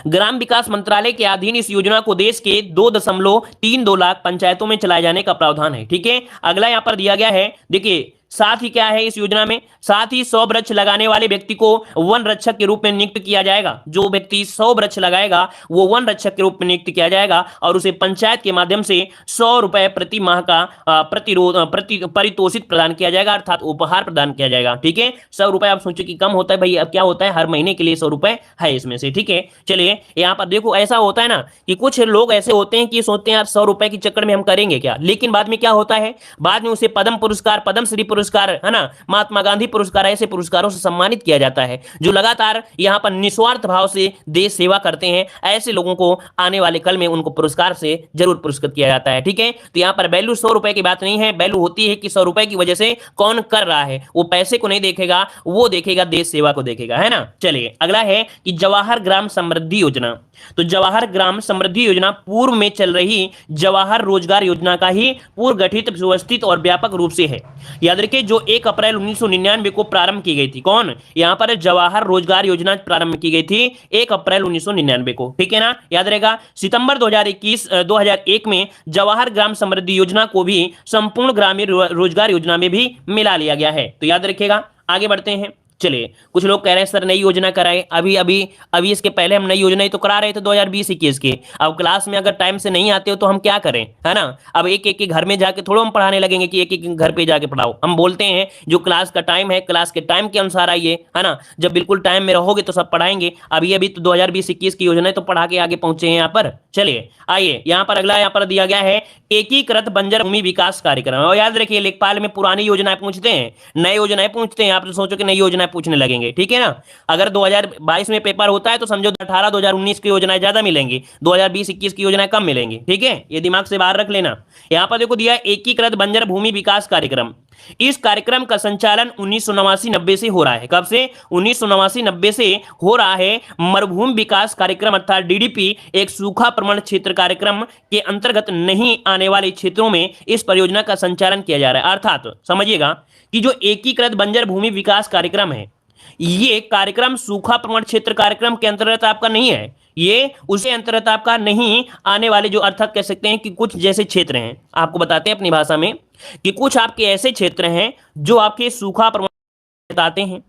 ग्राम विकास मंत्रालय के अधीन इस योजना को देश के 2.32 लाख पंचायतों में चलाए जाने का प्रावधान है। ठीक है, अगला यहां पर दिया गया है, देखिए साथ ही क्या है इस योजना में, साथ ही 100 वृक्ष लगाने वाले व्यक्ति को वन रक्षक के रूप में नियुक्त किया जाएगा। जो व्यक्ति 100 वृक्ष लगाएगा वो वन रक्षक के रूप में नियुक्त किया जाएगा और उसे पंचायत के माध्यम से 100 रुपए प्रति माह का पारितोषिक प्रदान किया जाएगा, अर्थात उपहार प्रदान किया जाएगा। ठीक है, 100 रुपए आप सोचो कि कम होता है, भाई अब क्या होता है, हर महीने के लिए 100 रुपए है इसमें से। ठीक है, चलिए यहाँ पर देखो, ऐसा होता है ना कि कुछ लोग ऐसे होते हैं कि सोचते हैं यार 100 रुपए के चक्कर में हम करेंगे क्या, लेकिन बाद में क्या होता है, बाद में उसे पद्म पुरस्कार, पद्मश्री पुरस्कार, है ना, महात्मा गांधी पुरस्कार, ऐसे पुरस्कारों से सम्मानित किया जाता है। जो लगातार यहां पर निस्वार्थ भाव से देश सेवा करते हैं, ऐसे लोगों को आने वाले कल में उनको पुरस्कार से जरूर पुरस्कृत किया जाता है। ठीक है, तो यहां पर वैल्यू 100 रुपए की बात नहीं है, वैल्यू होती है कि 100 रुपए की वजह से कौन कर रहा है, वो पैसे को नहीं देखेगा, वो देखेगा देश सेवा को देखेगा, है ना। चलिए अगला है कि जवाहर ग्राम समृद्धि योजना। तो जवाहर ग्राम समृद्धि योजना पूर्व में चल रही जवाहर रोजगार योजना का ही पूर्व गठित, व्यवस्थित और व्यापक रूप से है। याद रखिए, जो 1 अप्रैल 1999 को प्रारंभ की गई थी, कौन, यहां पर जवाहर रोजगार योजना प्रारंभ की गई थी 1 अप्रैल 1999 को। ठीक है ना, याद रहेगा। सितंबर 2001 में जवाहर ग्राम समृद्धि योजना को भी संपूर्ण ग्रामीण रोजगार योजना में भी मिला लिया गया है। तो याद रखिएगा, आगे बढ़ते हैं। चलिए, कुछ लोग कह रहे हैं सर नई योजना कराए, अभी इसके पहले हम नई योजना ही तो करा रहे थे 2020-21 के। अब क्लास में अगर टाइम से नहीं आते हो तो हम क्या करें, है ना। अब एक एक के घर में जाके थोड़ा हम पढ़ाने लगेंगे कि एक एक घर पे जाके पढ़ाओ। हम बोलते हैं जो क्लास का टाइम है, क्लास के टाइम के अनुसार आइए, है ना। जब बिल्कुल टाइम में रहोगे तो सब पढ़ाएंगे। अभी तो 2020-21 की योजना तो पढ़ा के आगे पहुंचे हैं यहाँ पर। चलिए आइए, यहाँ पर अगला यहाँ पर दिया गया है एकीकृत बंजर भूमि विकास कार्यक्रम। और याद रखिए, लेखपाल में पुरानी योजनाएं पूछते हैं, नई योजनाएं पूछते हैं। आप सोचो कि नई योजनाएं पूछने लगेंगे, ठीक है ना। अगर 2022 में पेपर होता है तो समझो 2018-2019 की योजनाएं ज्यादा मिलेंगी, 2020-21 की योजनाएं कम मिलेंगी। ठीक है, ये दिमाग से बाहर रख लेना। यहां पर देखो दिया एकीकृत बंजर भूमि विकास कार्यक्रम। इस कार्यक्रम का संचालन 1989-90 से हो रहा है। कब से? 1989-90 से हो रहा है। मरुभूमि विकास कार्यक्रम अर्थात डीडीपी एक सूखा प्रवण क्षेत्र कार्यक्रम के अंतर्गत नहीं आने वाले क्षेत्रों में इस परियोजना का संचालन किया जा रहा है। अर्थात समझिएगा कि जो एकीकृत बंजर भूमि विकास कार्यक्रम है, ये कार्यक्रम सूखा प्रवण क्षेत्र कार्यक्रम के अंतर्गत आपका नहीं है, ये उसे अंतर्गत आपका नहीं आने वाले, जो अर्थात कह सकते हैं कि कुछ जैसे क्षेत्र हैं, आपको बताते हैं अपनी भाषा में कि कुछ आपके ऐसे क्षेत्र हैं जो आपके सूखा प्रवण बताते हैं।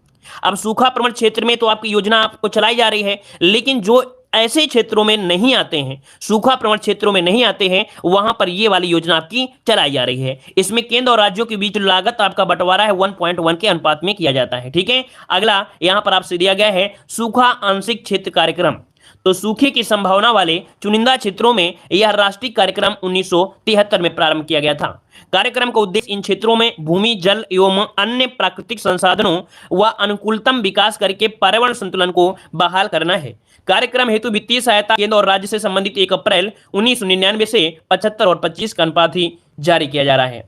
अब सूखा प्रवण क्षेत्र में तो आपकी योजना आपको चलाई जा रही है, लेकिन जो ऐसे क्षेत्रों में नहीं आते हैं, सूखा प्रवण क्षेत्रों में नहीं आते हैं, वहां पर ये वाली योजना आपकी चलाई जा रही है। इसमें केंद्र और राज्यों के बीच लागत आपका बंटवारा है 1.1 के अनुपात में किया जाता है। ठीक है, अगला यहां पर आपसे दिया गया है सूखा आंशिक क्षेत्र कार्यक्रम। तो सूखे की संभावना वाले चुनिंदा क्षेत्रों में यह राष्ट्रीय कार्यक्रम 1973 में प्रारंभ किया गया था। कार्यक्रम का उद्देश्य इन क्षेत्रों में भूमि, जल एवं अन्य प्राकृतिक संसाधनों व अनुकूलतम विकास करके पर्यावरण संतुलन को बहाल करना है। कार्यक्रम हेतु वित्तीय सहायता केंद्र और राज्य से संबंधित 1 अप्रैल 1999 से 75 और 25 का अनुपात ही जारी किया जा रहा है।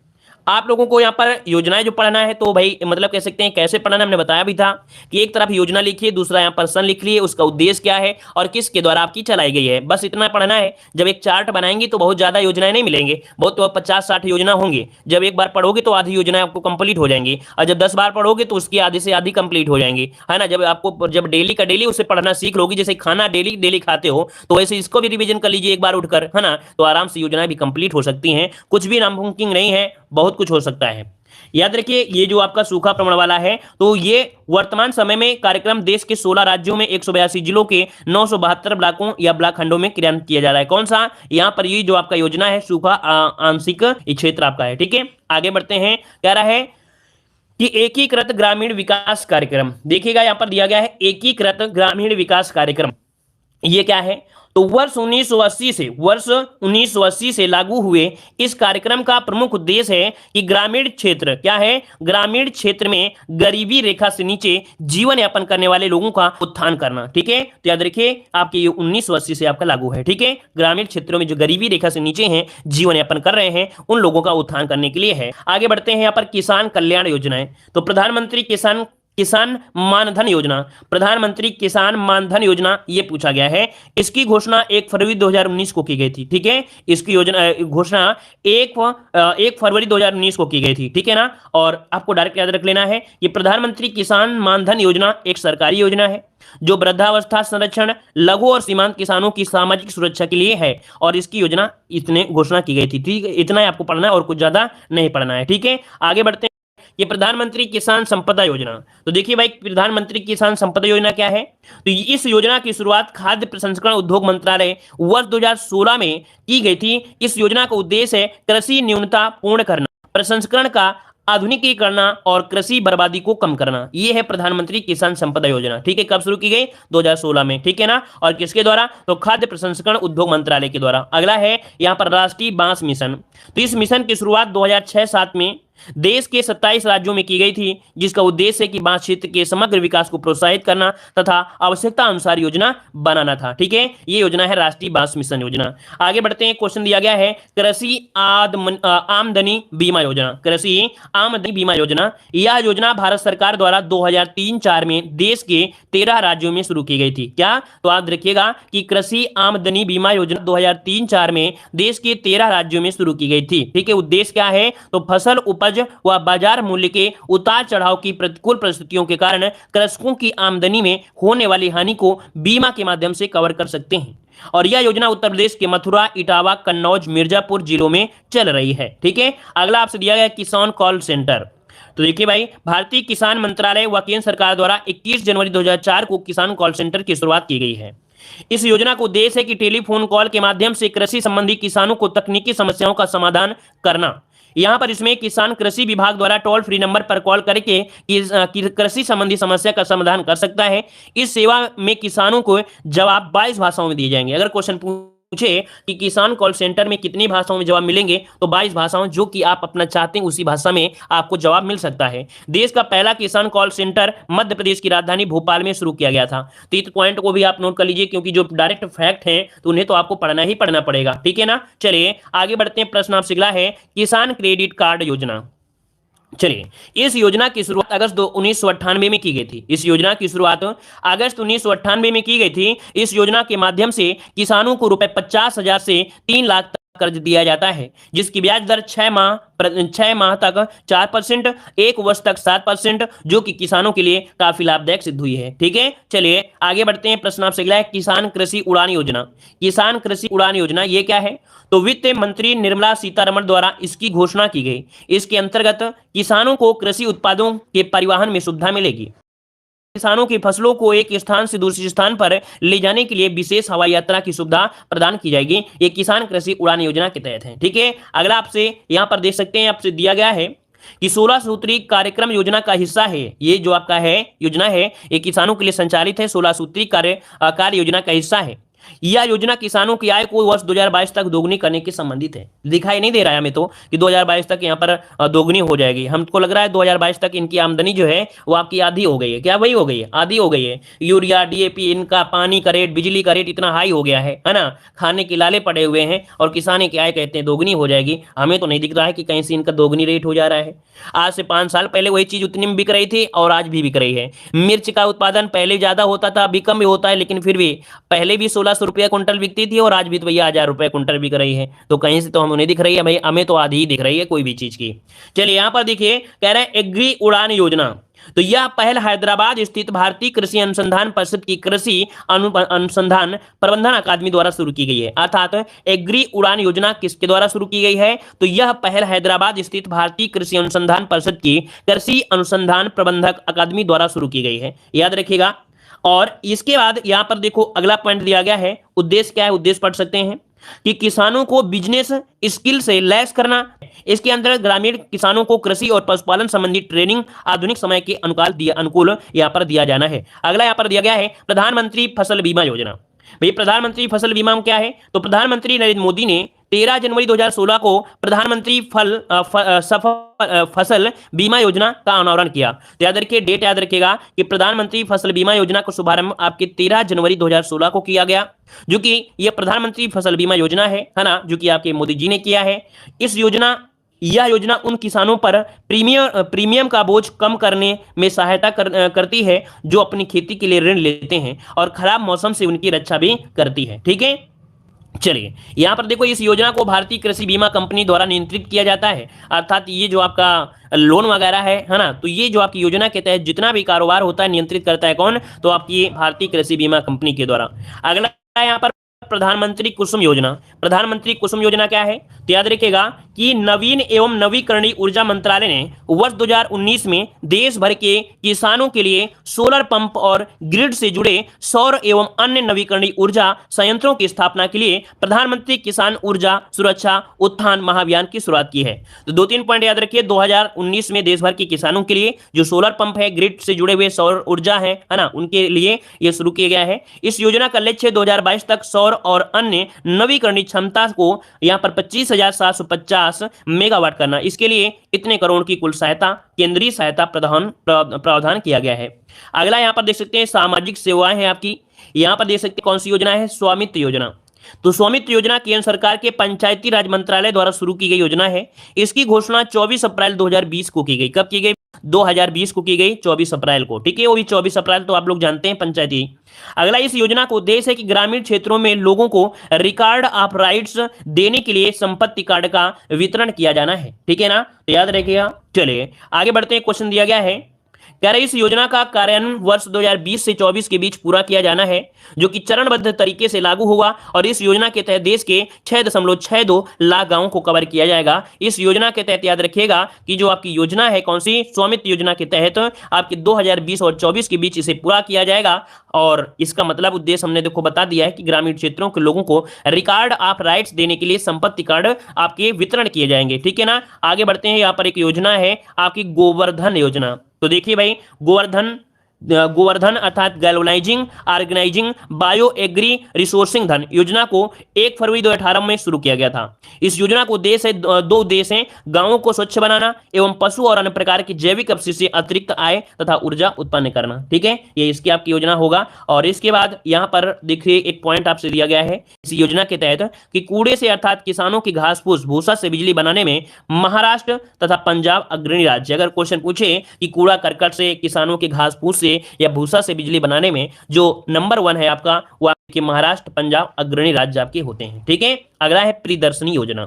आप लोगों को यहाँ पर योजनाएं जो पढ़ना है तो भाई मतलब कह सकते हैं कैसे पढ़ना, हमने बताया भी था कि एक तरफ योजना लिखिए, दूसरा यहाँ पर सन लिख लिए, उसका उद्देश्य क्या है और किसके द्वारा आपकी चलाई गई है, बस इतना पढ़ना है। जब एक चार्ट बनाएंगे तो बहुत ज्यादा योजनाएं नहीं मिलेंगे, बहुत तो 50-60 योजना होंगे। जब एक बार पढ़ोगे तो आधी योजनाएं आपको कंप्लीट हो जाएंगी, और जब 10 बार पढ़ोगे तो उसकी आधी से आधी कंप्लीट हो जाएंगी, है ना। जब डेली का डेली उसे पढ़ना सीख लोगे, जैसे खाना डेली डेली खाते हो तो वैसे इसको भी रिवीजन कर लीजिए एक बार उठकर, है ना, तो आराम से योजनाएं भी कंप्लीट हो सकती हैं। कुछ भी नामुमकिन नहीं है, बहुत कुछ हो सकता है। याद रखिए ये जो आपका सूखा प्रवण वाला है तो ये वर्तमान समय में कार्यक्रम देश के 16 राज्यों में 182 जिलों के 972 ब्लॉकों या ब्लॉक खंडों में क्रियान्वित किया जा रहा है। कौन सा, यहाँ पर ये जो आपका योजना है सूखा आंशिक क्षेत्र आपका है। ठीक है, आगे बढ़ते हैं। कह रहा है कि एकीकृत ग्रामीण विकास कार्यक्रम, देखिएगा यहां पर दिया गया है एकीकृत ग्रामीण विकास कार्यक्रम। ये क्या है, तो वर्ष 1980 से लागू हुए इस कार्यक्रम का प्रमुख उद्देश्य है कि ग्रामीण क्षेत्र, क्या है, ग्रामीण क्षेत्र में गरीबी रेखा से नीचे जीवन यापन करने वाले लोगों का उत्थान करना। ठीक है, तो याद रखिए आपके ये 1980 से आपका लागू है। ठीक है, ग्रामीण क्षेत्रों में जो गरीबी रेखा से नीचे हैं, जीवन यापन कर रहे हैं, उन लोगों का उत्थान करने के लिए है। आगे बढ़ते हैं यहाँ पर किसान कल्याण योजनाएं, तो प्रधानमंत्री किसान मानधन योजना, प्रधानमंत्री किसान मानधन योजना ये पूछा गया है। इसकी घोषणा 1 फरवरी 2019 को की गई थी। ठीक है, इसकी योजना घोषणा 1 फरवरी 2019 को की गई थी। ठीक है ना, और आपको डायरेक्ट याद रख लेना है कि प्रधानमंत्री किसान मानधन योजना एक सरकारी योजना है जो वृद्धावस्था संरक्षण, लघु और सीमांत किसानों की सामाजिक सुरक्षा के लिए है, और इसकी योजना इतने घोषणा की गई थी। ठीक है, इतना ही आपको पढ़ना है और कुछ ज्यादा नहीं पढ़ना है। ठीक है, आगे बढ़ते हैं। ये प्रधानमंत्री किसान संपदा योजना, तो देखिए भाई प्रधानमंत्री किसान संपदा योजना क्या है, तो इस योजना की शुरुआत खाद्य प्रसंस्करण उद्योग मंत्रालय वर्ष 2016 में की गई थी। इस योजना का उद्देश्य है कृषि न्यूनता पूर्ण करना, प्रसंस्करण का आधुनिकीकरण और कृषि बर्बादी को कम करना। ये है प्रधानमंत्री किसान संपदा योजना। ठीक है, कब शुरू की गई, 2016 में। ठीक है ना, और किसके द्वारा, तो खाद्य प्रसंस्करण उद्योग मंत्रालय के द्वारा। अगला है यहाँ पर राष्ट्रीय बांस मिशन, तो इस मिशन की शुरुआत 2006-7 में देश के 27 राज्यों में की गई थी, जिसका उद्देश्य है कि बांस क्षेत्र के समग्र विकास को प्रोत्साहित करना तथा आवश्यकता अनुसार योजना बनाना था। ठीक है, ये योजना है राष्ट्रीय बांस मिशन योजना। आगे बढ़ते हैं, क्वेश्चन दिया गया है कृषि आमदनी बीमा योजना, कृषि आमदनी बीमा योजना। यह योजना भारत सरकार द्वारा 2003-4 में देश के 13 राज्यों में शुरू की गई थी। क्या, तो याद रखिएगा कि कृषि आमदनी बीमा योजना 2003-4 में देश के 13 राज्यों में शुरू की गई थी। ठीक है, उद्देश्य क्या है, तो फसल उपज व बाजार मूल्य के उतार चढ़ाव की प्रतिकूल परिस्थितियों के कारण कृषकों की आमदनी में होने वाली हानि को बीमा के माध्यम से कवर कर सकते हैं, और यह योजना उत्तर प्रदेश के मथुरा, इटावा, कन्नौज, मिर्जापुर जिलों में चल रही है। ठीक है, अगला आपसे दिया गया किसान कॉल सेंटर, तो देखिए भाई भारतीय किसान मंत्रालय व केंद्र सरकार द्वारा 21 जनवरी 2004 को किसान कॉल सेंटर की शुरुआत की गई है। इस योजना का उद्देश्य है कि टेलीफोन कॉल के माध्यम से कृषि संबंधी किसानों को तकनीकी समस्याओं का समाधान करना। यहां पर इसमें किसान कृषि विभाग द्वारा टोल फ्री नंबर पर कॉल करके कृषि संबंधी समस्या का समाधान कर सकता है। इस सेवा में किसानों को जवाब 22 भाषाओं में दिए जाएंगे। अगर क्वेश्चन पूछे कि किसान कॉल सेंटर में कितनी भाषाओं में जवाब मिलेंगे, तो 22 भाषाओं, जो कि आप अपना चाहते हैं उसी भाषा में आपको जवाब मिल सकता है। देश का पहला किसान कॉल सेंटर मध्य प्रदेश की राजधानी भोपाल में शुरू किया गया था। तो इस पॉइंट को भी आप नोट कर लीजिए, क्योंकि जो डायरेक्ट फैक्ट हैं तो उन्हें तो आपको पढ़ना ही पढ़ना पड़ेगा। ठीक है ना, चलिए आगे बढ़ते हैं। प्रश्न आपसे अगला है किसान क्रेडिट कार्ड योजना। चलिए, इस योजना की शुरुआत अगस्त 1998 में की गई थी। इस योजना की शुरुआत अगस्त 1998 में की गई थी। इस योजना के माध्यम से किसानों को रुपए 50,000 से 3 लाख तक कर्ज दिया जाता है, जिसकी ब्याज दर 6 माह तक 4%, 1 वर्ष तक 7%, जो कि किसानों के लिए काफी लाभदायक सिद्ध हुई है। ठीक है, चलिए आगे बढ़ते हैं। प्रश्न आपसे अगला है किसान कृषि उड़ान योजना। किसान कृषि उड़ान योजना ये क्या है, तो वित्त मंत्री निर्मला सीतारमण द्वारा इसकी घोषणा की गई। इसके अंतर्गत किसानों को कृषि उत्पादों के परिवहन में सुविधा मिलेगी। किसानों की फसलों को एक स्थान से दूसरे स्थान पर ले जाने के लिए विशेष हवाई यात्रा की सुविधा प्रदान की जाएगी। ये किसान कृषि उड़ान योजना के तहत है। ठीक है, अगला आपसे यहां पर देख सकते हैं, आपसे दिया गया है कि 16 सूत्री कार्यक्रम योजना का हिस्सा है। ये जो आपका है योजना है, ये किसानों के लिए संचालित है, 16 सूत्री कार्य योजना का हिस्सा है। यह योजना किसानों की आय को वर्ष 2022 तक दोगुनी करने के संबंधित है। दिखाई नहीं दे रहा है हमें तो कि 2022 तक यहाँ पर दोगुनी हो जाएगी। हमको लग रहा है 2022 तक इनकी आमदनी जो है वो आपकी आधी हो गई है। क्या वही हो गई है? आधी हो गई है। यूरिया, डीएपी, इनका पानी का रेट, बिजली का रेट इतना हाई हो गया है ना, खाने के लाले पड़े हुए हैं, और किसानी की आय कहते हैं दोगुनी हो जाएगी। हमें तो नहीं दिख रहा है कि कहीं से इनका दोगुनी रेट हो जा रहा है। आज से 5 साल पहले वही चीज उतनी में बिक रही थी और आज भी बिक रही है। मिर्च का उत्पादन पहले ज्यादा होता था, अभी कम भी होता है, लेकिन फिर भी पहले भी 1600 रुपया क्विंटल बिकती थी और आज भी तो भैया 1000 रुपये क्विंटल बिक रही है। तो कहीं से तो हमें नहीं दिख रही है भाई, हमें तो आधी ही दिख रही है कोई भी चीज की। चलिए यहां पर देखिए, कह रहे हैं एग्री उड़ान योजना। तो यह पहल हैदराबाद स्थित भारतीय कृषि अनुसंधान परिषद की कृषि अनुसंधान प्रबंधन अकादमी द्वारा शुरू की गई है। अर्थात एग्री उड़ान योजना किसके द्वारा शुरू की गई है? तो यह पहल हैदराबाद स्थित भारतीय कृषि अनुसंधान परिषद की कृषि अनुसंधान प्रबंधक अकादमी द्वारा शुरू की गई है, याद रखिएगा। और इसके बाद यहां पर देखो अगला पॉइंट दिया गया है, उद्देश्य क्या है, उद्देश्य पढ़ सकते हैं कि किसानों को बिजनेस स्किल से लैस करना। इसके अंतर्गत ग्रामीण किसानों को कृषि और पशुपालन संबंधी ट्रेनिंग आधुनिक समय के अनुकूल यहाँ पर दिया जाना है। अगला यहाँ पर दिया गया है प्रधानमंत्री फसल बीमा योजना। भाई प्रधानमंत्री फसल बीमा क्या है? तो प्रधानमंत्री नरेंद्र मोदी ने 13 जनवरी 2016 को प्रधानमंत्री फसल बीमा योजना का अनावरण किया। तो याद रखिए, डेट याद रखिएगा कि प्रधानमंत्री फसल बीमा योजना का शुभारंभ आपके 13 जनवरी 2016 को किया गया, जो कि यह प्रधानमंत्री फसल बीमा योजना है ना, जो कि आपके मोदी जी ने किया है। यह योजना उन किसानों पर प्रीमियम का बोझ कम करने में सहायता करती है जो अपनी खेती के लिए ऋण लेते हैं और खराब मौसम से उनकी रक्षा भी करती है। ठीक है, चलिए यहां पर देखो, इस योजना को भारतीय कृषि बीमा कंपनी द्वारा नियंत्रित किया जाता है। अर्थात ये जो आपका लोन वगैरह है ना, तो ये जो आपकी योजना के तहत जितना भी कारोबार होता है नियंत्रित करता है कौन? तो आपकी भारतीय कृषि बीमा कंपनी के द्वारा। अगला यहाँ पर प्रधानमंत्री कुसुम योजना। प्रधानमंत्री कुसुम योजना क्या है? तो याद रखिएगा कि नवीन एवं नवीकरणीय ऊर्जा मंत्रालय ने वर्ष 2019 में देश भर के किसानों के लिए सोलर पंप और ग्रिड से जुड़े सौर एवं अन्य नवीकरणीय ऊर्जा संयंत्रों की स्थापना के लिए प्रधानमंत्री किसान ऊर्जा सुरक्षा उत्थान महाअभियान की शुरुआत की है। तो 2-3 पॉइंट याद रखिए। 2019 में देश भर के किसानों के लिए जो सोलर पंप है, ग्रिड से जुड़े हुए सौर ऊर्जा है ना, उनके लिए यह शुरू किया गया है। इस योजना का लक्ष्य 2022 तक सौर और अन्य नवीकरणीय क्षमता को यहां पर 25,750 मेगावाट करना। इसके लिए इतने करोड़ की कुल सहायता, केंद्रीय सहायता प्रावधान किया गया है। अगला यहां पर देख सकते हैं सामाजिक सेवाएं हैं आपकी। यहां पर देख सकते हैं कौन सी योजना है? स्वामित्व योजना। तो स्वामित्व योजना केंद्र सरकार के पंचायती राज मंत्रालय द्वारा शुरू की गई योजना है। इसकी घोषणा 24 अप्रैल 2020 को की गई। कब की गई? 2020 को की गई, 24 अप्रैल को। ठीक है, वो भी 24 अप्रैल तो आप लोग जानते हैं पंचायती। अगला, इस योजना का उद्देश्य है कि ग्रामीण क्षेत्रों में लोगों को रिकॉर्ड ऑफ राइट्स देने के लिए संपत्ति कार्ड का वितरण किया जाना है। ठीक है ना, तो याद रखिएगा। चलिए आगे बढ़ते हैं। क्वेश्चन दिया गया है, कह रहे इस योजना का कार्यान्वयन वर्ष 2020 से 24 के बीच पूरा किया जाना है, जो कि चरणबद्ध तरीके से लागू होगा और इस योजना के तहत देश के 6.62 लाख गांवों को कवर किया जाएगा। इस योजना के तहत याद रखिएगा कि जो आपकी योजना है कौन सी? स्वामित्व योजना के तहत आपके 2020 और 24 के बीच इसे पूरा किया जाएगा। और इसका मतलब उद्देश्य हमने देखो बता दिया है कि ग्रामीण क्षेत्रों के लोगों को रिकॉर्ड ऑफ राइट्स देने के लिए संपत्ति कार्ड आपके वितरण किए जाएंगे। ठीक है ना, आगे बढ़ते हैं। यहाँ पर एक योजना है आपकी गोवर्धन योजना। तो देखिए भाई, गोवर्धन अर्थात galvanising organising bio agri resourcing धन योजना को 1 फरवरी 2018 में शुरू किया गया था। इस योजना को दो उद्देश्य हैं, गांवों को स्वच्छ बनाना एवं पशु और अन्य प्रकार की जैविक अपशिष्ट से अतिरिक्त आय तथा ऊर्जा उत्पन्न करना। ठीक है, ये इसकी आपकी योजना होगा। और इसके बाद यहाँ पर देखिए एक पॉइंट आपसे दिया गया है इस योजना के तहत कि कूड़े से अर्थात किसानों की घास फूस भूसा से बिजली बनाने में महाराष्ट्र तथा पंजाब अग्रणी राज्य। अगर क्वेश्चन पूछे कि कूड़ा करकट से किसानों की घास फूस या भूसा से बिजली बनाने में जो नंबर 1 है आपका, वो आपके महाराष्ट्र पंजाब अग्रणी राज्य आपके होते हैं। ठीक है, अगला है प्रियदर्शनी योजना।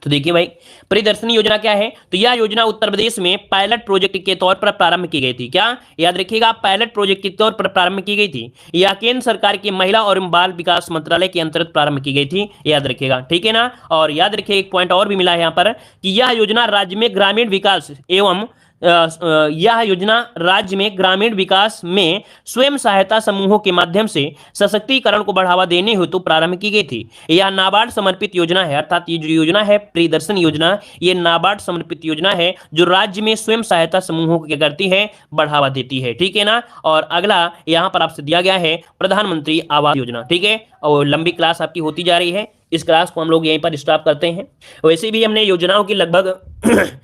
तो देखिए भाई, प्रियदर्शनी योजना क्या है? तो यह योजना उत्तर प्रदेश में पायलट प्रोजेक्ट के तौर पर प्रारंभ की गई थी। क्या याद रखिएगा? पायलट प्रोजेक्ट के तौर पर प्रारंभ की गई थी। यह केंद्र सरकार के महिला और बाल विकास मंत्रालय के अंतर्गत प्रारंभ की गई थी, याद रखिएगा। ठीक है ना, और याद रखिए एक पॉइंट और भी मिला है यहाँ पर कि यह योजना राज्य में ग्रामीण विकास एवं यह योजना राज्य में ग्रामीण विकास में स्वयं सहायता समूहों के माध्यम से सशक्तिकरण को बढ़ावा देने हेतु प्रारंभ की गई थी। यह नाबार्ड समर्पित योजना है, अर्थात ये जो योजना है प्रियदर्शन योजना, ये नाबार्ड समर्पित योजना है जो राज्य में स्वयं सहायता समूहों को क्या करती है, बढ़ावा देती है। ठीक है ना। और अगला यहाँ पर आपसे दिया गया है प्रधानमंत्री आवास योजना। ठीक है, और लंबी क्लास आपकी होती जा रही है, इस क्लास को हम लोग यहीं पर स्टॉप करते हैं। वैसे भी हमने योजनाओं की लगभग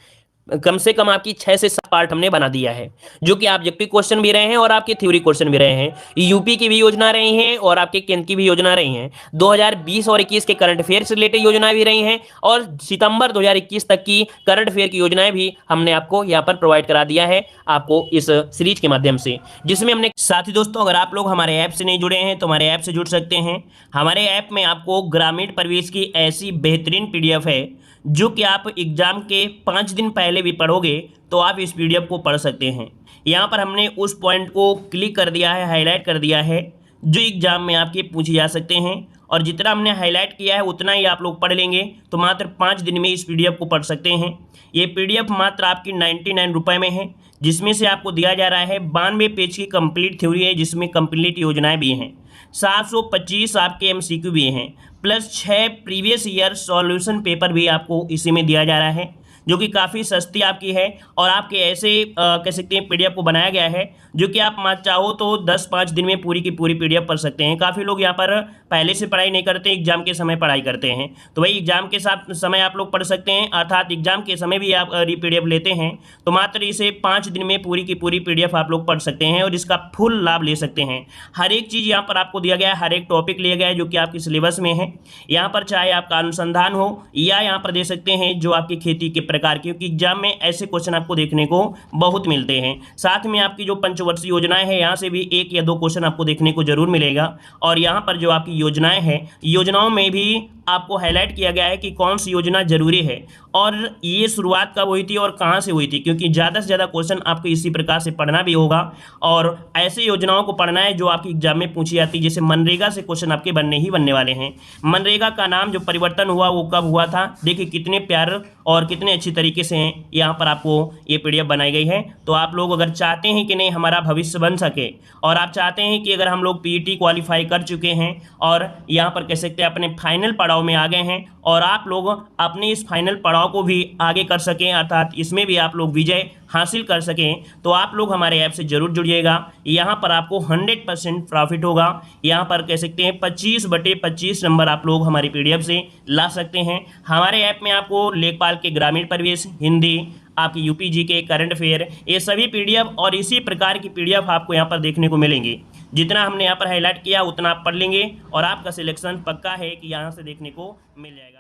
कम से कम आपकी 6 से 7 पार्ट हमने बना दिया है, जो कि ऑब्जेक्टिव क्वेश्चन भी रहे हैं और आपके थ्योरी क्वेश्चन भी रहे हैं। यूपी की भी योजना रही हैं और आपके केंद्र की भी योजना रही हैं। 2020 और 21 के करंट अफेयर से रिलेटेड योजनाएं भी रही हैं और सितंबर 2021 तक की करंट अफेयर की योजनाएं भी हमने आपको यहाँ पर प्रोवाइड करा दिया है आपको इस सीरीज के माध्यम से, जिसमें हमने साथ ही दोस्तों अगर आप लोग हमारे ऐप से नहीं जुड़े हैं तो हमारे ऐप से जुड़ सकते हैं। हमारे ऐप में आपको ग्रामीण परिवेश की ऐसी बेहतरीन PDF है जो कि आप एग्जाम के 5 दिन पहले भी पढ़ोगे तो आप इस PDF को पढ़ सकते हैं। यहाँ पर हमने उस पॉइंट को क्लिक कर दिया है, हाईलाइट कर दिया है जो एग्जाम में आपके पूछे जा सकते हैं, और जितना हमने हाईलाइट किया है उतना ही आप लोग पढ़ लेंगे तो मात्र 5 दिन में इस PDF को पढ़ सकते हैं। ये PDF मात्र आपकी 99 रुपये में है, जिसमें से आपको दिया जा रहा है 92 पेज की कंप्लीट थ्योरी है, जिसमें कंप्लीट योजनाएँ भी हैं, 725 आपके MCQ भी हैं, plus 6 previous year solution paper भी आपको इसी में दिया जा रहा है, जो कि काफ़ी सस्ती आपकी है। और आपके ऐसे कह सकते हैं PDF को बनाया गया है जो कि आप चाहो तो 10-5 दिन में पूरी की पूरी PDF पढ़ सकते हैं। काफ़ी लोग यहाँ पर पहले से पढ़ाई नहीं करते, एग्जाम के समय पढ़ाई करते हैं, तो वही एग्जाम के साथ समय आप लोग पढ़ सकते हैं, अर्थात एग्जाम के समय भी आप PDF लेते हैं तो मात्र इसे 5 दिन में पूरी की पूरी PDF आप लोग पढ़ सकते हैं और इसका फुल लाभ ले सकते हैं। हर एक चीज़ यहाँ पर आपको दिया गया है, हर एक टॉपिक लिया गया है जो कि आपके सिलेबस में है। यहाँ पर चाहे आपका अनुसंधान हो या यहाँ पर दे सकते हैं जो आपकी खेती के प्रकार, क्योंकि एग्जाम में ऐसे क्वेश्चन आपको देखने को बहुत मिलते हैं। साथ में आपकी जो पंचवर्षीय योजनाएं हैं यहाँ से भी 1 या 2 क्वेश्चन आपको देखने को जरूर मिलेगा। और यहाँ पर जो आपकी योजनाएं हैं, योजनाओं में भी आपको हाईलाइट किया गया है कि कौन सी योजना जरूरी है और ये शुरुआत कब हुई थी और कहाँ से हुई थी, क्योंकि ज़्यादा से ज़्यादा क्वेश्चन आपको इसी प्रकार से पढ़ना भी होगा और ऐसे योजनाओं को पढ़ना है जो आपकी एग्जाम में पूछी जाती है। जैसे मनरेगा से क्वेश्चन आपके बनने ही बनने वाले हैं। मनरेगा का नाम जो परिवर्तन हुआ वो कब हुआ था, देखिए कितने प्यार और कितने अच्छी तरीके से यहाँ पर आपको ये PDF बनाई गई है। तो आप लोग अगर चाहते हैं कि नहीं हमारा भविष्य बन सके और आप चाहते हैं कि अगर हम लोग PET क्वालिफाई कर चुके हैं और यहाँ पर कह सकते हैं अपने फाइनल पड़ाव में आ गए हैं और आप लोग अपने इस फाइनल पड़ाव को भी आगे कर सकें, अर्थात इसमें भी आप लोग विजय हासिल कर सकें, तो आप लोग हमारे ऐप से जरूर जुड़िएगा। यहाँ पर आपको 100% प्रॉफिट होगा। यहाँ पर कह सकते हैं 25/25 नंबर आप लोग हमारी PDF से ला सकते हैं। हमारे ऐप में आपको लेखपाल के ग्रामीण परिवेश, हिंदी, आपकी UPG के करंट अफेयर, ये सभी PDF और इसी प्रकार की PDF आपको यहाँ पर देखने को मिलेंगी। जितना हमने यहाँ पर हाईलाइट किया उतना आप पढ़ लेंगे और आपका सिलेक्शन पक्का है कि यहाँ से देखने को मिल जाएगा।